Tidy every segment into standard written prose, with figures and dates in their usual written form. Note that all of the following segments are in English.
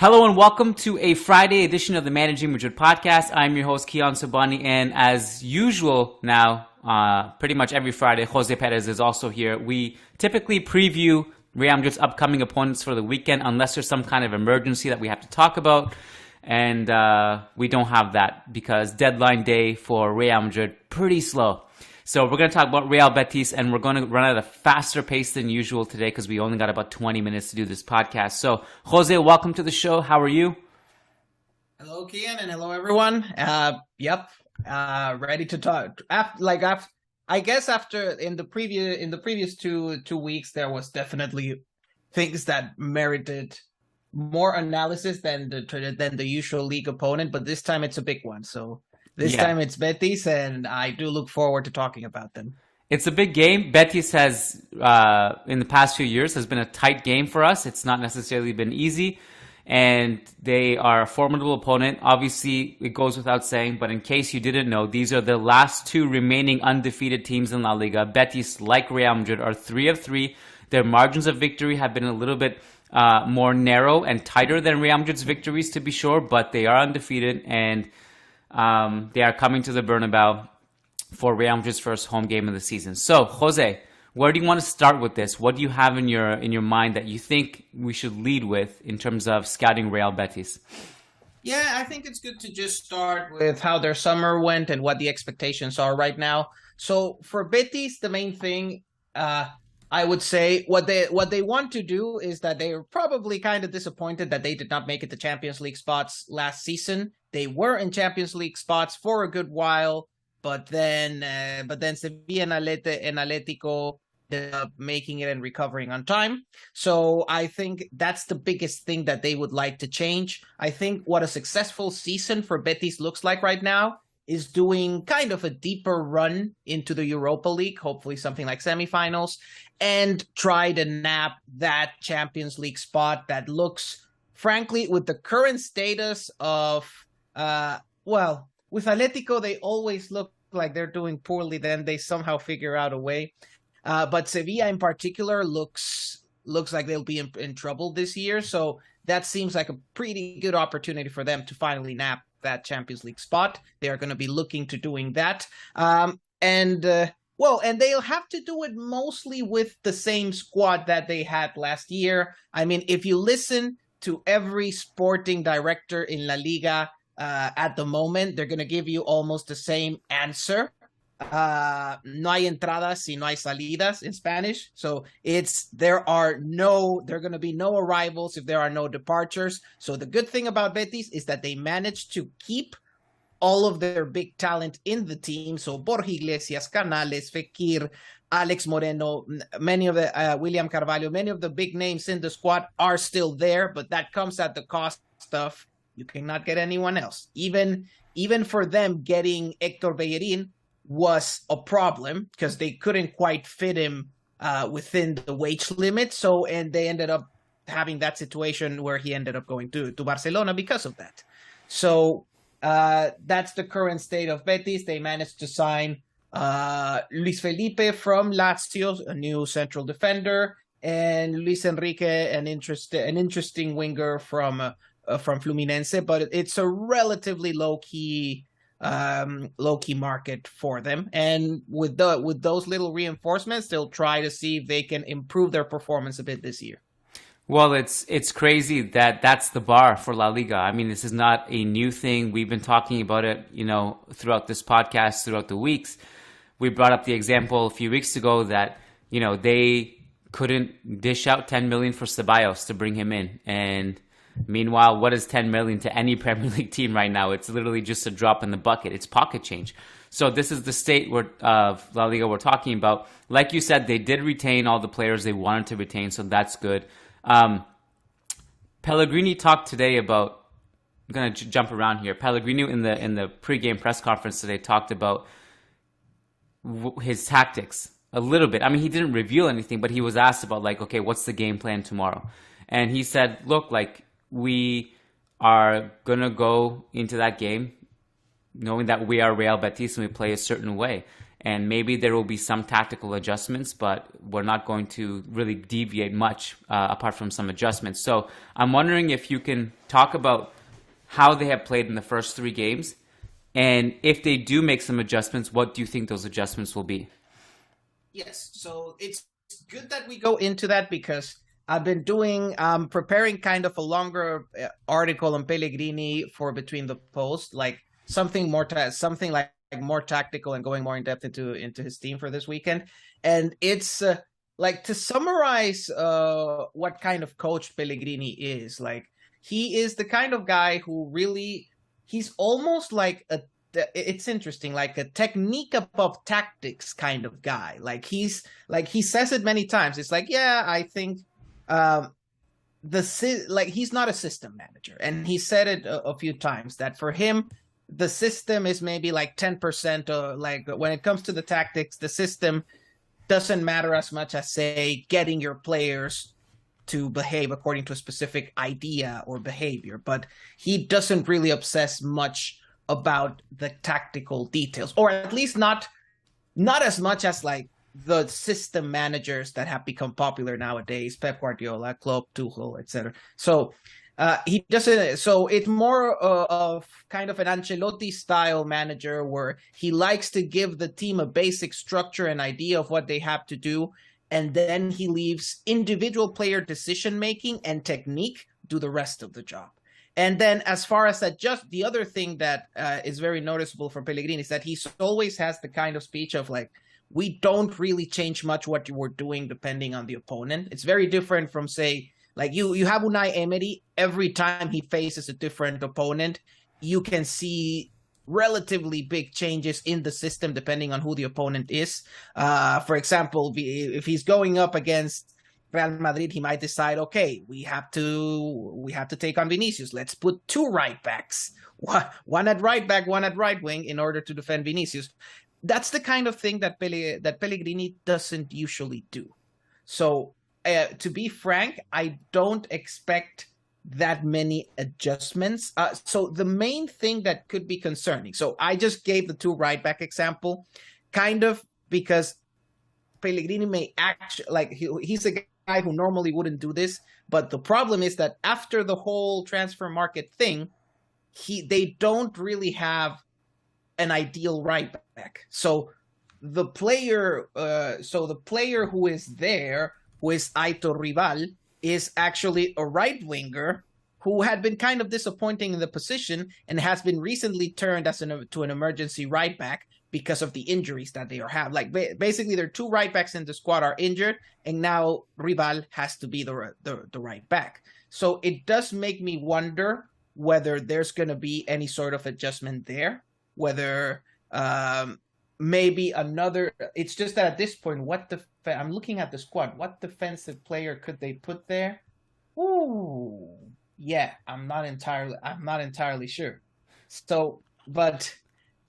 Hello and welcome to a Friday edition of the Managing Madrid Podcast. I'm your host, Kiyan Sobhani, and as usual now, pretty much every Friday, Jose Perez is also here. We typically preview Real Madrid's upcoming opponents for the weekend unless there's some kind of emergency that we have to talk about, and we don't have that because deadline day for Real Madrid, pretty slow. So we're going to talk about Real Betis, and we're going to run at a faster pace than usual today because we only got about 20 minutes to do this podcast. So, Jose, welcome to the show. How are you? Hello, Kiyan, and hello, everyone. Ready to talk. I guess after in the previous two weeks, there was definitely things that merited more analysis than the usual league opponent, but this time it's a big one. So. This time it's Betis, and I do look forward to talking about them. It's a big game. Betis has, in the past few years, has been a tight game for us. It's not necessarily been easy, and they are a formidable opponent. Obviously, it goes without saying, but in case you didn't know, these are the last two remaining undefeated teams in La Liga. Betis, like Real Madrid, are 3 of 3. Their margins of victory have been a little bit more narrow and tighter than Real Madrid's victories, to be sure, but they are undefeated, and they are coming to the Bernabeu for Real Madrid's first home game of the season. So, Jose, where do you want to start with this? What do you have in your mind that you think we should lead with in terms of scouting Real Betis? Yeah, I think it's good to just start with how their summer went and what the expectations are right now. So, for Betis, the main thing, I would say what they want to do is that they are probably kind of disappointed that they did not make it to Champions League spots last season. They were in Champions League spots for a good while, but then Sevilla and Atletico ended up making it and recovering on time. So I think that's the biggest thing that they would like to change. I think what a successful season for Betis looks like right now is doing kind of a deeper run into the Europa League, hopefully something like semifinals, and try to nab that Champions League spot that looks, frankly, with the current status of with Atletico, they always look like they're doing poorly, then they somehow figure out a way. But Sevilla in particular looks like they'll be in trouble this year. So that seems like a pretty good opportunity for them to finally nab that Champions League spot. They are going to be looking to doing that. And they'll have to do it mostly with the same squad that they had last year. I mean, if you listen to every sporting director in La Liga, at the moment, they're going to give you almost the same answer. No hay entradas si no hay salidas in Spanish. So there are going to be no arrivals if there are no departures. So the good thing about Betis is that they managed to keep all of their big talent in the team. So Borja Iglesias, Canales, Fekir, Alex Moreno, many of the William Carvalho, many of the big names in the squad are still there, but that comes at the cost of you cannot get anyone else. Even for them, getting Héctor Bellerín was a problem because they couldn't quite fit him within the wage limit. So, and they ended up having that situation where he ended up going to Barcelona because of that. So that's the current state of Betis. They managed to sign Luis Felipe from Lazio, a new central defender, and Luis Enrique, an interesting winger from Fluminense, but it's a relatively low-key market for them. And with those little reinforcements, they'll try to see if they can improve their performance a bit this year. Well, it's crazy that that's the bar for La Liga. I mean, this is not a new thing. We've been talking about it, throughout this podcast, throughout the weeks. We brought up the example a few weeks ago that, they couldn't dish out 10 million for Ceballos to bring him in. And meanwhile, what is 10 million to any Premier League team right now? It's literally just a drop in the bucket. It's pocket change. So this is the state of La Liga we're talking about. Like you said, they did retain all the players they wanted to retain, so that's good. Pellegrini talked today about, I'm going to jump around here. Pellegrini in the pregame press conference today talked about his tactics a little bit. I mean, he didn't reveal anything, but he was asked about okay, what's the game plan tomorrow? And he said, look, we are going to go into that game knowing that we are Real Betis and we play a certain way. and maybe there will be some tactical adjustments, but we're not going to really deviate much apart from some adjustments. So I'm wondering if you can talk about how they have played in the first 3 games, and if they do make some adjustments, what do you think those adjustments will be? Yes, so it's good that we go into that because I've been preparing kind of a longer article on Pellegrini for Between the Post, like something more more tactical and going more in depth into his team for this weekend. And it's like, to summarize what kind of coach Pellegrini is, like, he is the kind of guy who really, he's almost like it's interesting, like a technique above tactics kind of guy. Like he says it many times. It's like, yeah, I think he's not a system manager, and he said it a few times that for him the system is maybe like 10%, or like when it comes to the tactics, the system doesn't matter as much as, say, getting your players to behave according to a specific idea or behavior. But he doesn't really obsess much about the tactical details, or at least not as much as like the system managers that have become popular nowadays, Pep Guardiola, Klopp, Tuchel, etc. So he doesn't. So it's more of kind of an Ancelotti style manager, where he likes to give the team a basic structure and idea of what they have to do, and then he leaves individual player decision making and technique do the rest of the job. And then, as far as that, just the other thing that is very noticeable for Pellegrini is that he always has the kind of speech of like, we don't really change much what you were doing depending on the opponent. It's very different from, say, like you have Unai Emery. Every time he faces a different opponent, you can see relatively big changes in the system depending on who the opponent is. For example, if he's going up against Real Madrid, he might decide, okay, we have to take on Vinicius. Let's put 2 right backs, one at right back, one at right wing, in order to defend Vinicius. That's the kind of thing that Pellegrini doesn't usually do. So, to be frank, I don't expect that many adjustments. So the main thing that could be concerning. So I just gave the 2 right back example, kind of because Pellegrini may actually, like, he's a guy who normally wouldn't do this, but the problem is that after the whole transfer market thing, they don't really have an ideal right back. So the player who is there, who is Aitor Rival, is actually a right winger who had been kind of disappointing in the position and has been recently turned to an emergency right back because of the injuries that they have. Like, basically, their 2 right backs in the squad are injured, and now Rival has to be the right back. So it does make me wonder whether there's going to be any sort of adjustment there, whether maybe another. It's just that at this point, I'm looking at the squad. What defensive player could they put there? Ooh, yeah, I'm not entirely sure. So, but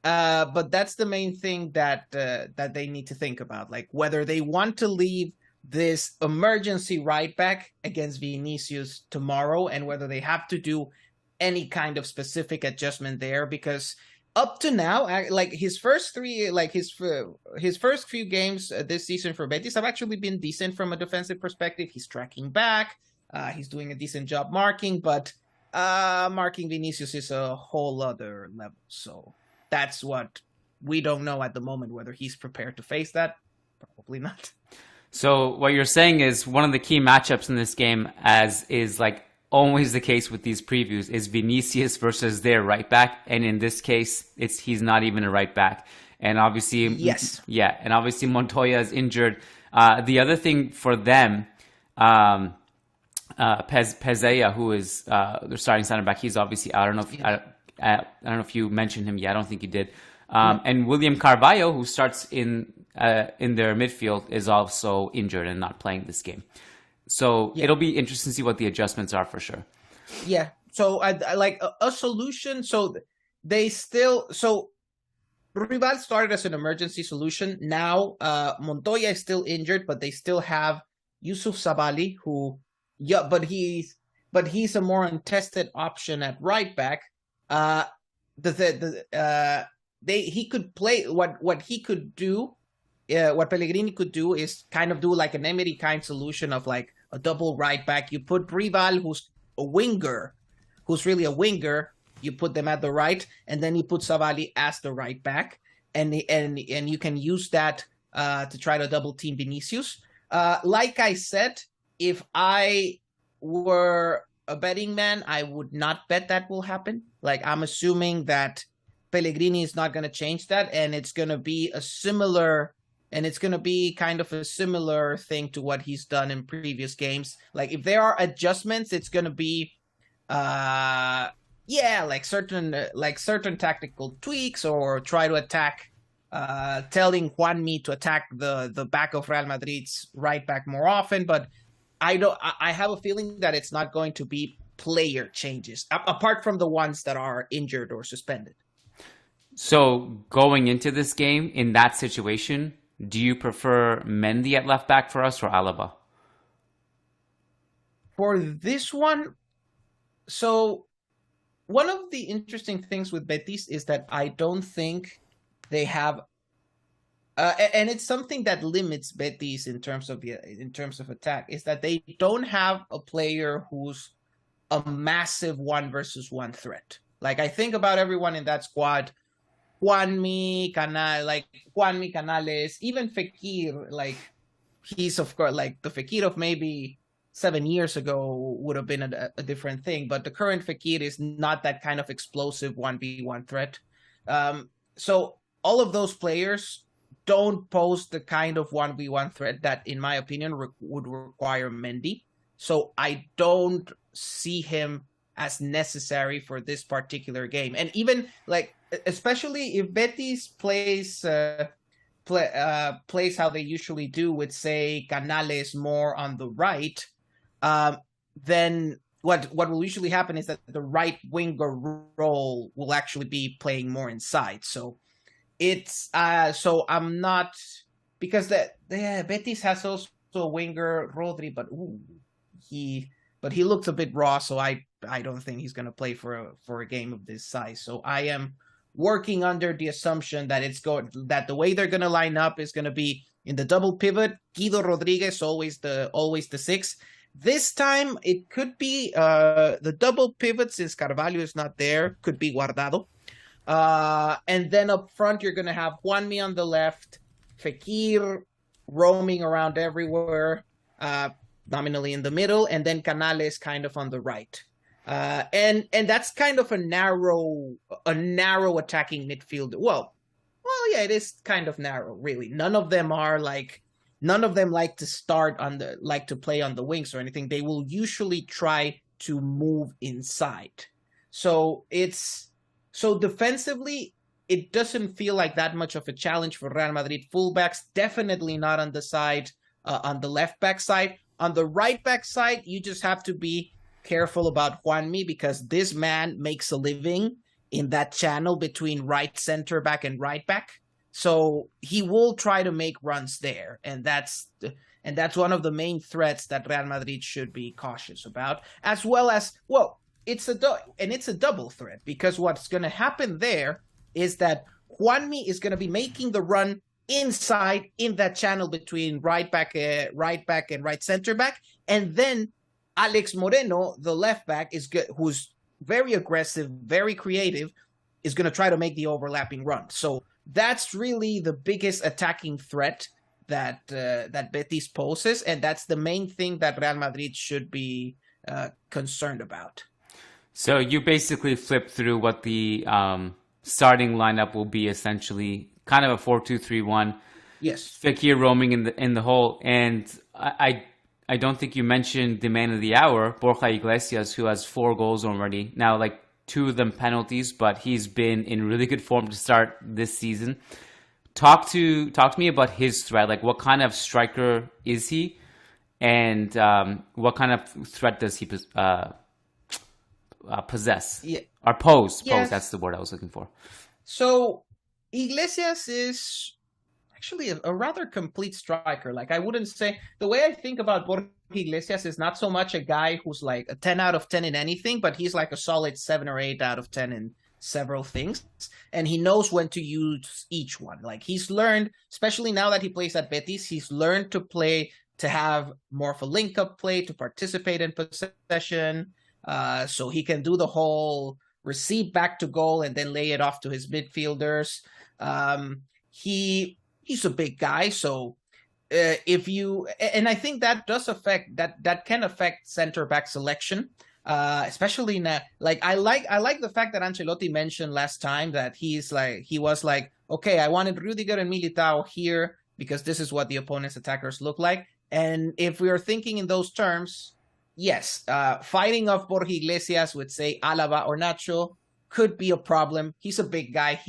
that's the main thing that they need to think about, like whether they want to leave this emergency right back against Vinicius tomorrow, and whether they have to do any kind of specific adjustment there, because up to now, like his first few games this season for Betis have actually been decent from a defensive perspective. He's tracking back, he's doing a decent job marking, but marking Vinicius is a whole other level. So that's what we don't know at the moment, whether he's prepared to face that. Probably not. So what you're saying is one of the key matchups in this game, as is like always the case with these previews, is Vinicius versus their right back, and in this case, he's not even a right back. And obviously, yes, yeah, and obviously Montoya is injured. The other thing for them, Pezea, who is their starting center back, he's obviously out. I don't know if you mentioned him yet. I don't think you did. And William Carvalho, who starts in their midfield, is also injured and not playing this game. So it'll be interesting to see what the adjustments are for sure. Yeah. So I like a solution. So Rival started as an emergency solution. Now Montoya is still injured, but they still have Yusuf Sabali, who but he's a more untested option at right back. he could play what he could do. What Pellegrini could do is kind of do like an Emery kind solution of like a double right back. You put Rival, who's a winger, who's really a winger. You put them at the right, and then you put Sobhani as the right back, and you can use that to try to double team Vinicius. Like I said, if I were a betting man, I would not bet that will happen. Like, I'm assuming that Pellegrini is not going to change that, and it's going to be kind of a similar thing to what he's done in previous games. Like, if there are adjustments, it's going to be like certain tactical tweaks, or try to attack, telling Juanmi to attack the back of Real Madrid's right back more often. But I have a feeling that it's not going to be player changes, apart from the ones that are injured or suspended. So going into this game, in that situation, do you prefer Mendy at left back for us or Alaba? For this one, so one of the interesting things with Betis is that I don't think they have, and it's something that limits Betis in terms of attack, is that they don't have a player who's a massive 1-versus-1 threat. Like, I think about everyone in that squad. Juanmi, Canales, even Fekir, like, he's, of course, like, the Fekir of maybe 7 years ago would have been a different thing, but the current Fekir is not that kind of explosive 1v1 threat. So all of those players don't pose the kind of 1v1 threat that, in my opinion, would require Mendy. So I don't see him as necessary for this particular game. And even, like, especially if Betis plays how they usually do, with, say, Canales more on the right, then what will usually happen is that the right winger role will actually be playing more inside. So it's so I'm not, because Betis has also a winger, Rodri, but he looks a bit raw, so I don't think he's going to play for a game of this size. So I am working under the assumption that that the way they're going to line up is going to be in the double pivot. Guido Rodriguez, always the 6. This time it could be the double pivot, since Carvalho is not there, could be Guardado. And then up front you're going to have Juanmi on the left, Fekir roaming around everywhere, nominally in the middle, and then Canales kind of on the right. And that's kind of a narrow attacking midfield. Well, yeah, it is kind of narrow, really. None of them like to play on the wings or anything. They will usually try to move inside. So defensively, it doesn't feel like that much of a challenge for Real Madrid fullbacks. Definitely not on the side, on the left back side. On the right back side, you just have to be careful about Juanmi, because this man makes a living in that channel between right center back and right back. So he will try to make runs there, and that's one of the main threats that Real Madrid should be cautious about. As well as, well, it's a double threat, because what's going to happen there is that Juanmi is going to be making the run inside in that channel between right back and right center back, and then Alex Moreno, the left back, who's very aggressive, very creative, is going to try to make the overlapping run. So that's really the biggest attacking threat that Betis poses, and that's the main thing that Real Madrid should be concerned about. So you basically flip through what the starting lineup will be, essentially kind of a 4-2-3-1. Yes. Fekir roaming in the hole, and I don't think you mentioned the man of the hour, Borja Iglesias, who has 4 goals already. Now, like, 2 of them penalties, but he's been in really good form to start this season. Talk to me about his threat. Like, what kind of striker is he, and what kind of threat does he possess? Yeah. Or pose. Yes. Pose, that's the word I was looking for. So Iglesias is actually a rather complete striker. Like, I wouldn't say, the way I think about Borja Iglesias is not so much a guy who's like a 10 out of 10 in anything, but he's like a solid 7 or 8 out of 10 several things, and he knows when to use each one. Like he's learned, especially now that he plays at Betis, he's learned to have more of a link-up play, to participate in possession, so he can do the whole receive back to goal and then lay it off to his midfielders. He's a big guy, so and I think that does affect that can affect center back selection, especially now. Like I like the fact that Ancelotti mentioned last time that he was like, okay, I wanted Rudiger and Militao here because this is what the opponent's attackers look like. And if we are thinking in those terms, yes, fighting off Borja Iglesias with, say, Alaba or Nacho could be a problem. He's a big guy.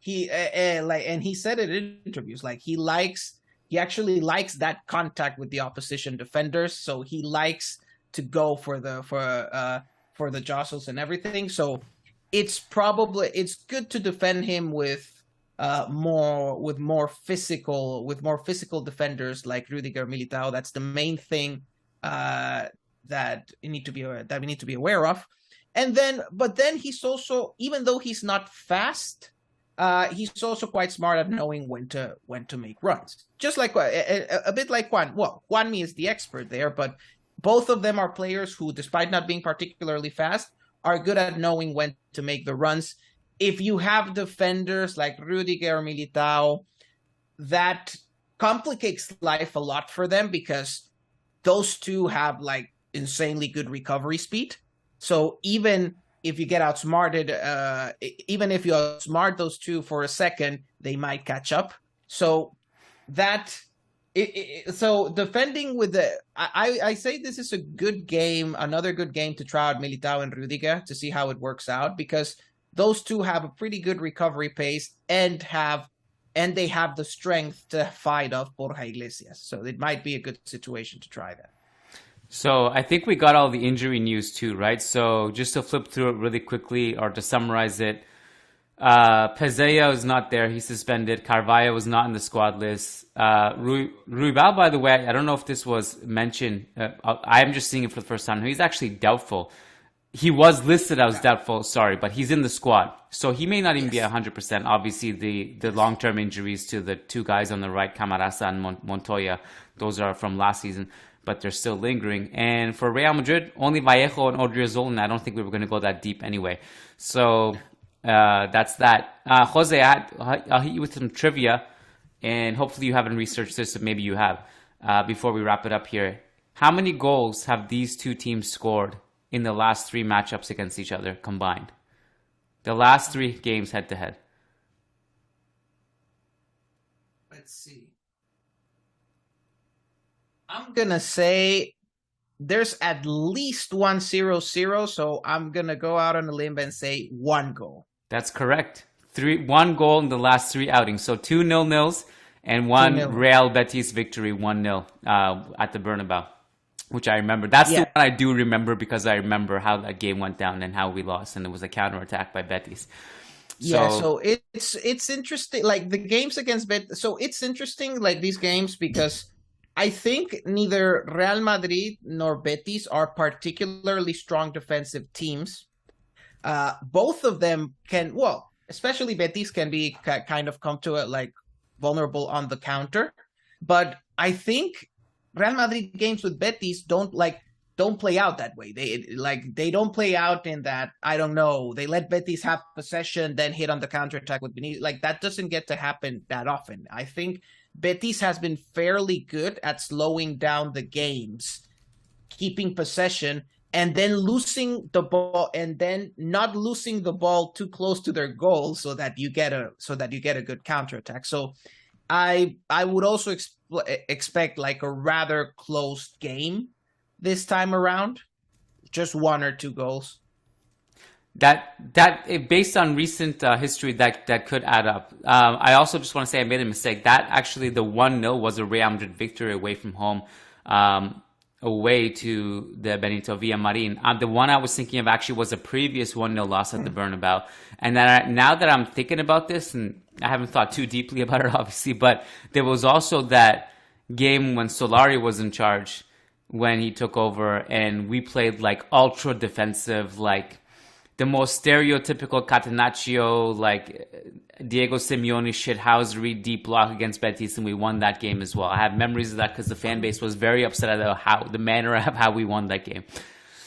And he said it in interviews, like he actually likes that contact with the opposition defenders. So he likes to go for the jostles and everything. So it's good to defend him with more physical defenders like Rudiger, Militao. That's the main thing that we need to be aware of. But then he's also, even though he's not fast, he's also quite smart at knowing when to make runs. Just like a bit like Juan. Well, Juanmi is the expert there, but both of them are players who, despite not being particularly fast, are good at knowing when to make the runs. If you have defenders like Rudiger or Militao, that complicates life a lot for them because those two have like insanely good recovery speed. So even if you get outsmarted, even if you outsmart those two for a second, they might catch up. So so defending with I say this is a good game, another good game to try out Militao and Rudiger to see how it works out, because those two have a pretty good recovery pace and they have the strength to fight off Borja Iglesias. So it might be a good situation to try that. So I think we got all the injury news too, right? So just to flip through it really quickly or to summarize it, Pezella is not there. He's suspended. Carvalho was not in the squad list. Ruibal, by the way, I don't know if this was mentioned. I'm just seeing it for the first time. He's actually doubtful. He was listed as doubtful, sorry, but he's in the squad. So he may not even be 100%. Obviously, the long-term injuries to the two guys on the right, Camarasa and Montoya, those are from last season, but they're still lingering. And for Real Madrid, only Vallejo and Odriozola, I don't think we were going to go that deep anyway. So that's that. Jose, I'll hit you with some trivia, and hopefully you haven't researched this, so maybe you have, before we wrap it up here. How many goals have these two teams scored in the last three matchups against each other combined? The last three games head-to-head. Let's see. I'm going to say there's at least 1-0-0, so I'm going to go out on a limb and say 1 goal. That's correct. 1 goal in the last 3 outings. So 2 0-0s and 1 2-0. Real Betis victory, 1-0 at the Bernabeu, which I remember. That's the one I do remember because I remember how that game went down and how we lost, and it was a counterattack by Betis. So it's interesting, like the games against Betis. So it's interesting, like these games, because I think neither Real Madrid nor Betis are particularly strong defensive teams. Both of them especially Betis can be kind of come to it like vulnerable on the counter. But I think Real Madrid games with Betis don't play out that way. They don't play out in that, I don't know, they let Betis have possession, then hit on the counterattack with Vinicius. Like that doesn't get to happen that often. I think Betis has been fairly good at slowing down the games, keeping possession, and then losing the ball, and then not losing the ball too close to their goal so that you get a good counterattack. So I would also expect like a rather close game this time around, just 1 or 2 goals. That based on recent history, that could add up. I also just want to say I made a mistake. That actually, the 1-0 was a Real Madrid victory away from home, away to the Benito Villamarin. The one I was thinking of actually was a previous 1-0 loss at the Bernabeu. And then now that I'm thinking about this, and I haven't thought too deeply about it, obviously, but there was also that game when Solari was in charge, when he took over, and we played like ultra defensive, like the most stereotypical Catenaccio, like Diego Simeone shithousery deep block against Betis, and we won that game as well. I have memories of that because the fan base was very upset at the manner of how we won that game.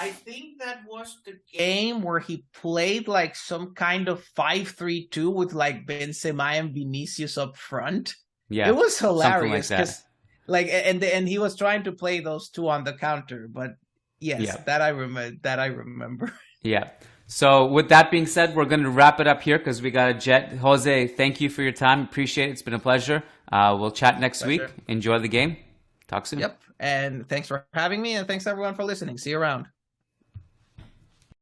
I think that was the game where he played like some kind of 5-3-2 with like Benzema and Vinicius up front. Yeah, it was hilarious because and he was trying to play those two on the counter. But yes, yeah. that I remember. Yeah. So with that being said, we're going to wrap it up here because we got a jet. Jose, thank you for your time. Appreciate it. It's been a pleasure. We'll chat next week. Enjoy the game. Talk soon. Yep. And thanks for having me, and thanks everyone for listening. See you around.